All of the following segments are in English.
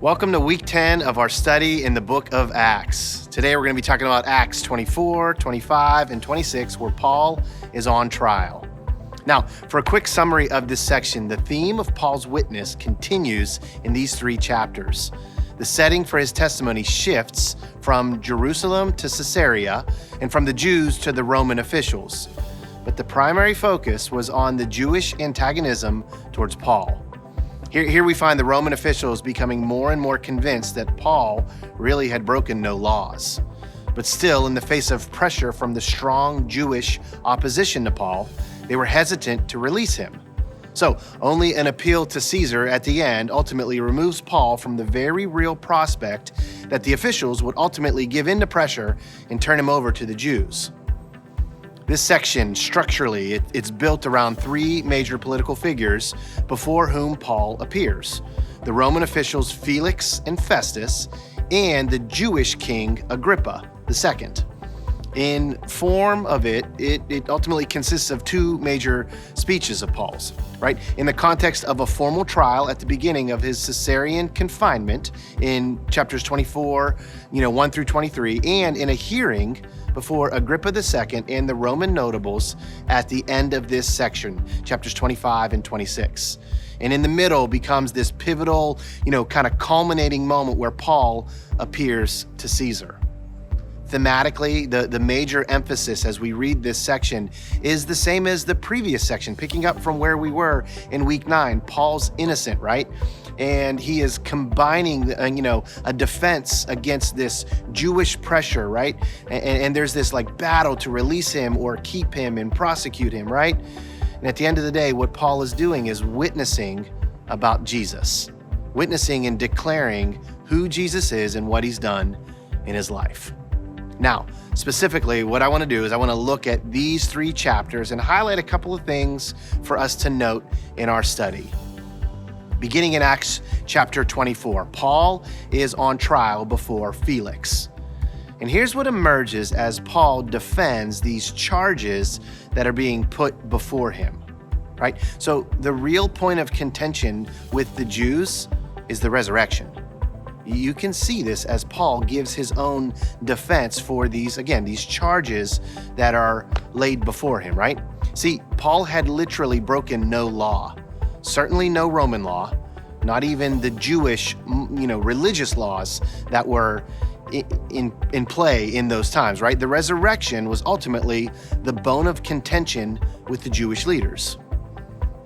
Welcome to week 10 of our study in the book of Acts. Today we're going to be talking about Acts 24, 25, and 26, where Paul is on trial. Now, for a quick summary of this section, the theme of Paul's witness continues in these 3 chapters. The setting for his testimony shifts from Jerusalem to Caesarea and from the Jews to the Roman officials. But the primary focus was on the Jewish antagonism towards Paul. Here we find the Roman officials becoming more and more convinced that Paul really had broken no laws. But still, in the face of pressure from the strong Jewish opposition to Paul, they were hesitant to release him. So only an appeal to Caesar at the end ultimately removes Paul from the very real prospect that the officials would ultimately give in to pressure and turn him over to the Jews. This section, structurally, it's built around 3 major political figures before whom Paul appears: the Roman officials Felix and Festus, and the Jewish king Agrippa II. In form of it ultimately consists of 2 major speeches of Paul's, right? In the context of a formal trial at the beginning of his Caesarean confinement in chapters 24, 1 through 23, and in a hearing before Agrippa II and the Roman notables at the end of this section, chapters 25 and 26. And in the middle becomes this pivotal, kind of culminating moment where Paul appears to Caesar. Thematically, the major emphasis as we read this section is the same as the previous section, picking up from where we were in week 9. Paul's innocent, right? And he is combining, a defense against this Jewish pressure, right? And there's this battle to release him or keep him and prosecute him, right? And at the end of the day, what Paul is doing is witnessing about Jesus, witnessing and declaring who Jesus is and what he's done in his life. Now, specifically, what I want to do is I want to look at these 3 chapters and highlight a couple of things for us to note in our study. Beginning in Acts chapter 24, Paul is on trial before Felix. And here's what emerges as Paul defends these charges that are being put before him, right? So the real point of contention with the Jews is the resurrection. You can see this as Paul gives his own defense for these charges that are laid before him, right? See, Paul had literally broken no law, certainly no Roman law, not even the Jewish, religious laws that were in play in those times, right? The resurrection was ultimately the bone of contention with the Jewish leaders.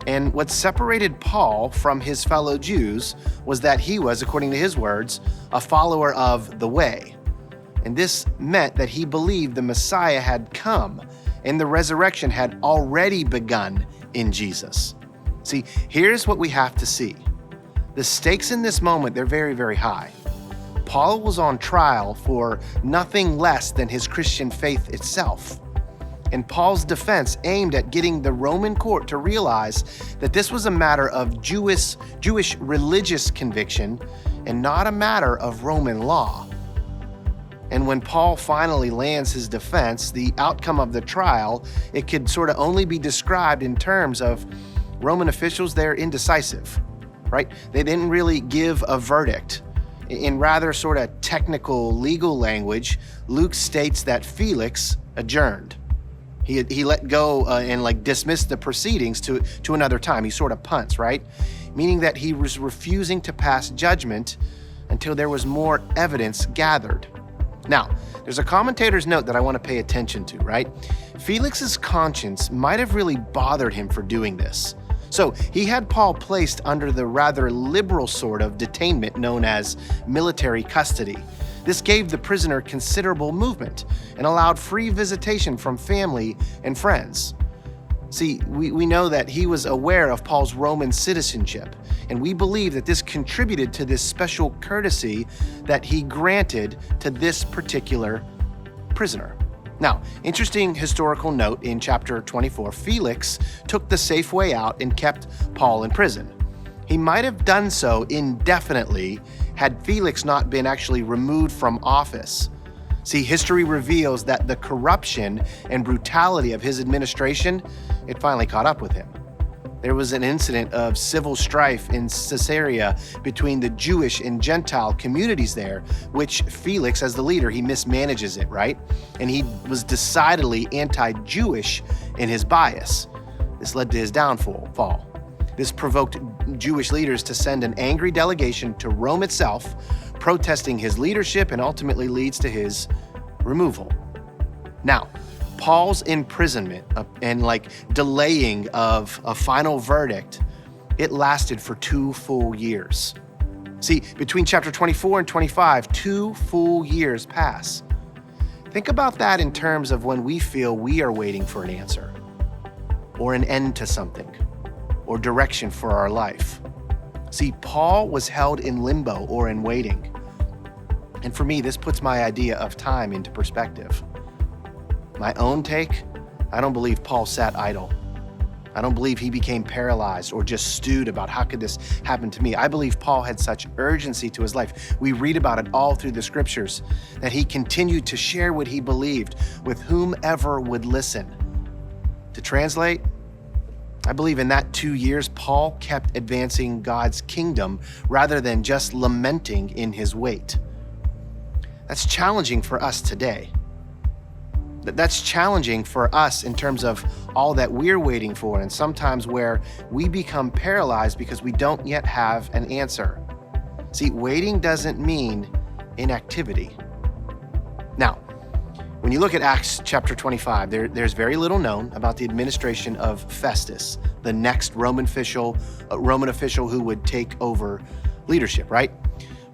And what separated Paul from his fellow Jews was that he was, according to his words, a follower of the way. And this meant that he believed the Messiah had come and the resurrection had already begun in Jesus. See, here's what we have to see. The stakes in this moment, they're very, very high. Paul was on trial for nothing less than his Christian faith itself. And Paul's defense aimed at getting the Roman court to realize that this was a matter of Jewish religious conviction and not a matter of Roman law. And when Paul finally lands his defense, the outcome of the trial, it could sort of only be described in terms of Roman officials, they're indecisive, right? They didn't really give a verdict. In rather sort of technical legal language, Luke states that Felix adjourned. He let go and dismissed the proceedings to another time. He sort of punts, right? Meaning that he was refusing to pass judgment until there was more evidence gathered. Now, there's a commentator's note that I want to pay attention to, right? Felix's conscience might have really bothered him for doing this. So he had Paul placed under the rather liberal sort of detainment known as military custody. This gave the prisoner considerable movement and allowed free visitation from family and friends. See, we know that he was aware of Paul's Roman citizenship, and we believe that this contributed to this special courtesy that he granted to this particular prisoner. Now, interesting historical note in chapter 24, Felix took the safe way out and kept Paul in prison. He might have done so indefinitely had Felix not been actually removed from office. See, history reveals that the corruption and brutality of his administration, it finally caught up with him. there was an incident of civil strife in Caesarea between the Jewish and Gentile communities there, which Felix, as the leader, he mismanages it, right? And he was decidedly anti-Jewish in his bias. This led to his downfall. This provoked Jewish leaders to send an angry delegation to Rome itself, protesting his leadership, and ultimately leads to his removal. Now, Paul's imprisonment and delaying of a final verdict, it lasted for 2 full years. See, between chapter 24 and 25, 2 full years pass. Think about that in terms of when we feel we are waiting for an answer, or an end to something, or direction for our life. See, Paul was held in limbo or in waiting. And for me, this puts my idea of time into perspective. My own take, I don't believe Paul sat idle. I don't believe he became paralyzed or just stewed about how could this happen to me. I believe Paul had such urgency to his life. We read about it all through the scriptures, that he continued to share what he believed with whomever would listen. To translate, I believe in that 2 years, Paul kept advancing God's kingdom rather than just lamenting in his wait. That's challenging for us today. That's challenging for us in terms of all that we're waiting for, and sometimes where we become paralyzed because we don't yet have an answer. See, waiting doesn't mean inactivity. Now, when you look at Acts chapter 25, there's very little known about the administration of Festus, the next Roman official who would take over leadership, right?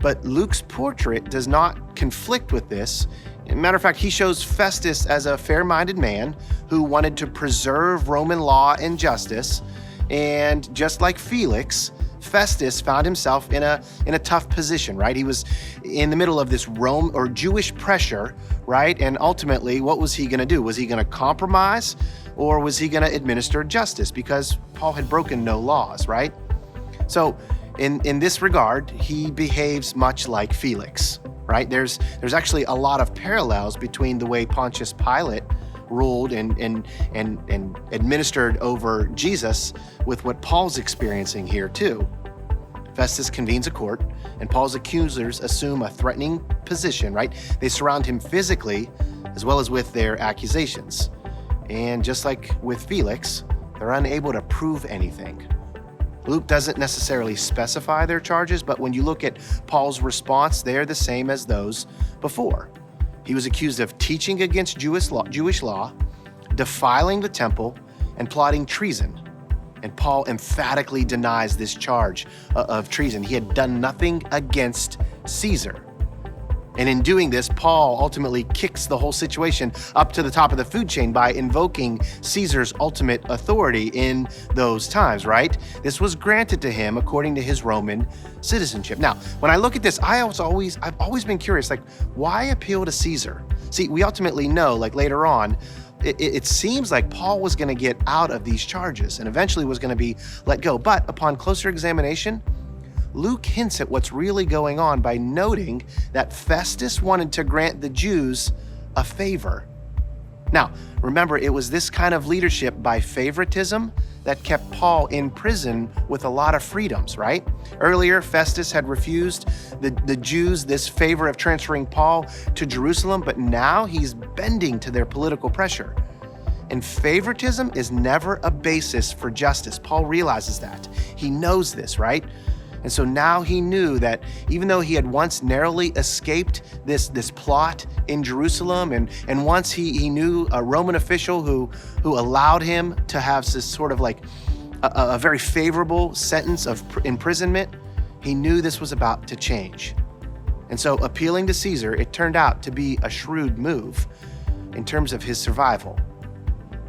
But Luke's portrait does not conflict with this. As a matter of fact, he shows Festus as a fair-minded man who wanted to preserve Roman law and justice. And just like Felix, Festus found himself in a tough position, right? He was in the middle of this Jewish pressure, right? And ultimately, what was he going to do? Was he going to compromise, or was he going to administer justice? Because Paul had broken no laws, right? So in this regard, he behaves much like Felix, right? There's actually a lot of parallels between the way Pontius Pilate ruled and administered over Jesus with what Paul's experiencing here too. Festus convenes a court, and Paul's accusers assume a threatening position, right? They surround him physically as well as with their accusations. And just like with Felix, they're unable to prove anything. Luke doesn't necessarily specify their charges, but when you look at Paul's response, they're the same as those before. He was accused of teaching against Jewish law, defiling the temple, and plotting treason. And Paul emphatically denies this charge of treason. He had done nothing against Caesar. And in doing this, Paul ultimately kicks the whole situation up to the top of the food chain by invoking Caesar's ultimate authority in those times, right? This was granted to him according to his Roman citizenship. Now, when I look at this, I've always been curious, why appeal to Caesar? See, we ultimately know, later on, it seems like Paul was going to get out of these charges and eventually was going to be let go. But upon closer examination, Luke hints at what's really going on by noting that Festus wanted to grant the Jews a favor. Now, remember, it was this kind of leadership by favoritism that kept Paul in prison with a lot of freedoms, right? Earlier, Festus had refused the Jews this favor of transferring Paul to Jerusalem, but now he's bending to their political pressure. And favoritism is never a basis for justice. Paul realizes that. He knows this, right? And so now he knew that even though he had once narrowly escaped this plot in Jerusalem, and once he knew a Roman official who allowed him to have this sort of a very favorable sentence of imprisonment, he knew this was about to change. And so appealing to Caesar, it turned out to be a shrewd move in terms of his survival,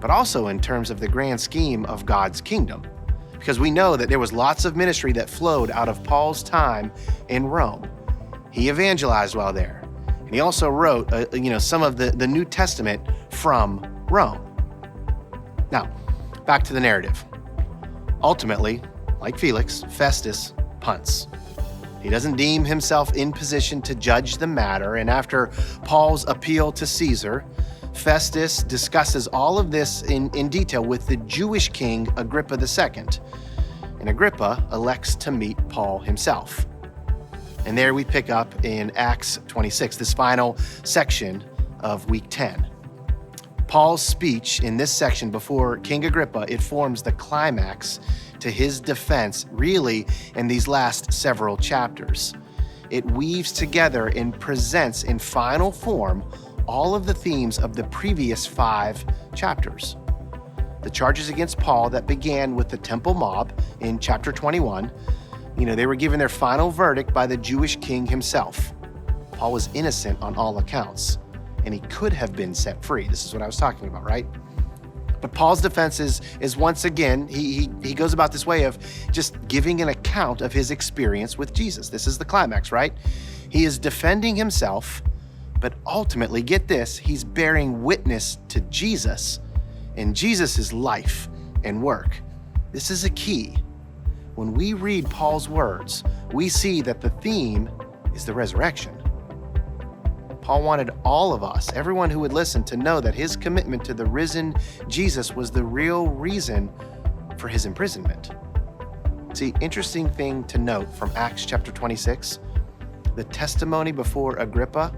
but also in terms of the grand scheme of God's kingdom. Because we know that there was lots of ministry that flowed out of Paul's time in Rome. He evangelized while there. And he also wrote, some of the New Testament from Rome. Now, back to the narrative. Ultimately, like Felix, Festus punts. He doesn't deem himself in position to judge the matter, and after Paul's appeal to Caesar, Festus discusses all of this in detail with the Jewish king Agrippa II. And Agrippa elects to meet Paul himself. And there we pick up in Acts 26, this final section of week 10. Paul's speech in this section before King Agrippa, it forms the climax to his defense, really, in these last several chapters. It weaves together and presents in final form all of the themes of the previous 5 chapters. The charges against Paul that began with the temple mob in chapter 21, they were given their final verdict by the Jewish king himself. Paul was innocent on all accounts, and he could have been set free. This is what I was talking about, right? But Paul's defense is once again, he goes about this way of just giving an account of his experience with Jesus. This is the climax, right? He is defending himself, but ultimately, get this, he's bearing witness to Jesus and Jesus' life and work. This is a key. When we read Paul's words, we see that the theme is the resurrection. Paul wanted all of us, everyone who would listen, to know that his commitment to the risen Jesus was the real reason for his imprisonment. See, interesting thing to note from Acts chapter 26, the testimony before Agrippa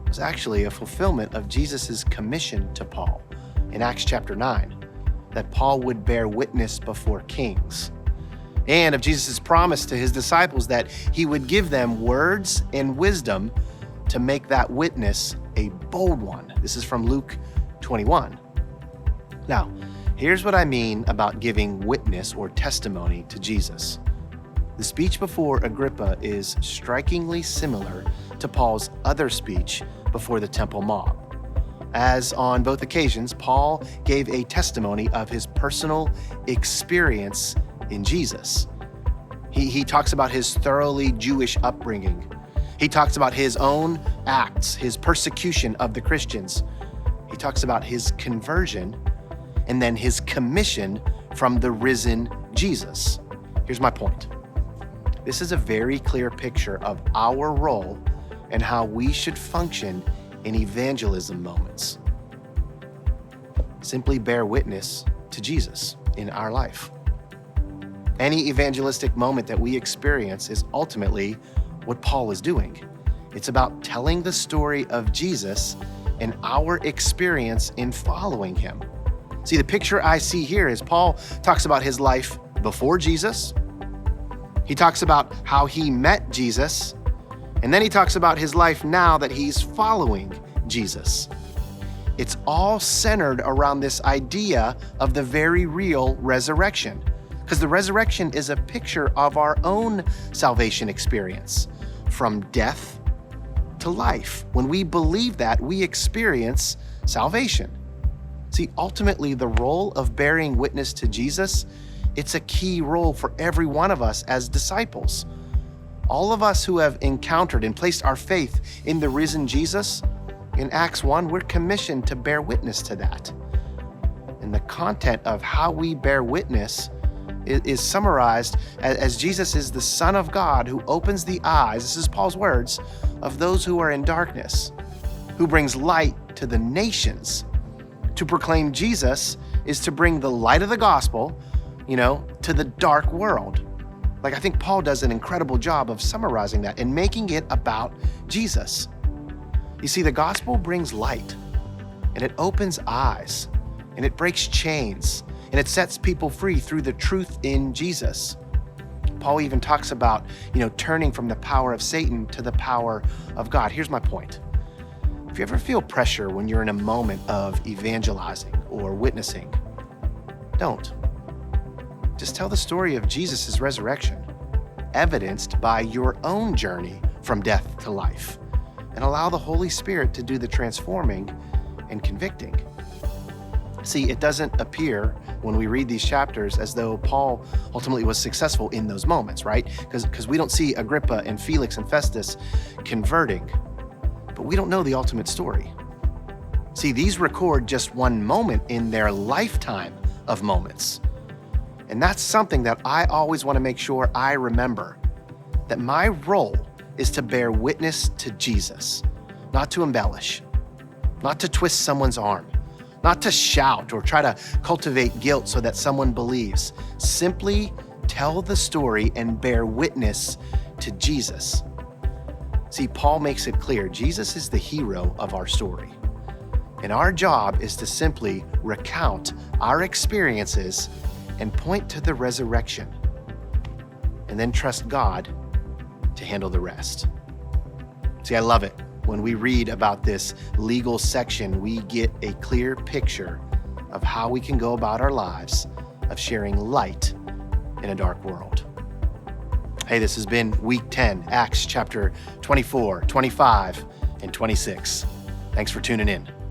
was actually a fulfillment of Jesus' commission to Paul in Acts chapter 9, that Paul would bear witness before kings, and of Jesus' promise to his disciples that he would give them words and wisdom to make that witness a bold one. This is from Luke 21. Now, here's what I mean about giving witness or testimony to Jesus. The speech before Agrippa is strikingly similar to Paul's other speech before the temple mob. As on both occasions, Paul gave a testimony of his personal experience in Jesus. He talks about his thoroughly Jewish upbringing. He talks about his own acts, his persecution of the Christians. He talks about his conversion and then his commission from the risen Jesus. Here's my point. This is a very clear picture of our role and how we should function in evangelism moments. Simply bear witness to Jesus in our life. Any evangelistic moment that we experience is ultimately what Paul is doing. It's about telling the story of Jesus and our experience in following him. See, the picture I see here is Paul talks about his life before Jesus. He talks about how he met Jesus. And then he talks about his life now that he's following Jesus. It's all centered around this idea of the very real resurrection, because the resurrection is a picture of our own salvation experience, from death to life. When we believe that, we experience salvation. See, ultimately, the role of bearing witness to Jesus, it's a key role for every one of us as disciples. All of us who have encountered and placed our faith in the risen Jesus, in Acts 1, we're commissioned to bear witness to that. And the content of how we bear witness is summarized as Jesus is the Son of God who opens the eyes, this is Paul's words, of those who are in darkness, who brings light to the nations. To proclaim Jesus is to bring the light of the gospel, to the dark world. Like, I think Paul does an incredible job of summarizing that and making it about Jesus. You see, the gospel brings light, and it opens eyes, and it breaks chains, and it sets people free through the truth in Jesus. Paul even talks about, turning from the power of Satan to the power of God. Here's my point. If you ever feel pressure when you're in a moment of evangelizing or witnessing, don't. Just tell the story of Jesus' resurrection, evidenced by your own journey from death to life, and allow the Holy Spirit to do the transforming and convicting. See, it doesn't appear when we read these chapters as though Paul ultimately was successful in those moments, right? Because we don't see Agrippa and Felix and Festus converting, but we don't know the ultimate story. See, these record just one moment in their lifetime of moments. And that's something that I always want to make sure I remember, that my role is to bear witness to Jesus, not to embellish. not to twist someone's arm, not to shout or try to cultivate guilt so that someone believes. Simply tell the story and bear witness to Jesus. See, Paul makes it clear Jesus is the hero of our story. And our job is to simply recount our experiences and point to the resurrection, and then trust God to handle the rest. See, I love it. When we read about this legal section, we get a clear picture of how we can go about our lives of sharing light in a dark world. Hey, this has been week 10, Acts chapter 24, 25, and 26. Thanks for tuning in.